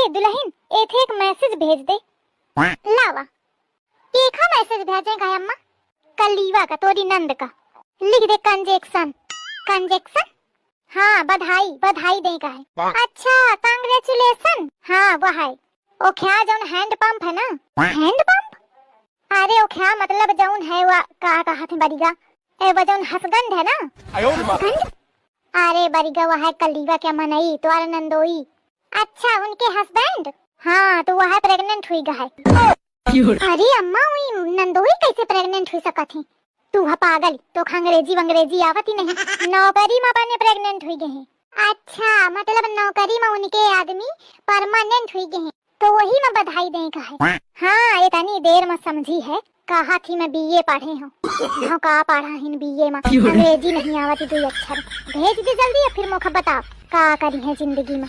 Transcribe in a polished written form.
ए दुल्हन एथे एक मैसेज भेज दे। लावा केखा मैसेज भेजे का अम्मा? कलीवा का, तोरी नंद का। लिख दे कंजेक्शन। कंजेक्शन? हाँ बधाई बधाई दे का है। अच्छा कांग्रेचुलेशन। हाँ वो है ओ क्या जौन हैंड पंप है ना। Hand pump? अरे ओ क्या मतलब जौन है वो का कहा थे बरिगा ए वो जौन हसगंड है ना। हसगंड? अरे बरिगा वो है कलीवा क्या मनई तो नंदोई। अच्छा उनके हस्बैंड? हाँ तो वो है प्रेग्नेंट हुई गा है। अरे अम्मा हुई नंदोई कैसे प्रेग्नेंट हुई सका थी? तू हा पागल तो अंग्रेजी वंग्रेजी आवती नहीं। नौकरी में बने प्रेग्नेंट हुई गए हैं। अच्छा मतलब नौकरी में उनके आदमी परमानेंट हुई गए हैं तो वही में बधाई दें का है। हाँ इतनी देर में समझी है कहा थी मैं बीए पढ़े हूँ। हाँ का पढ़ा हिन बीए में अंग्रेजी नहीं आवती तो अक्षर। भेज दे जल्दी या फिर मौका बताओ का करी है जिंदगी में।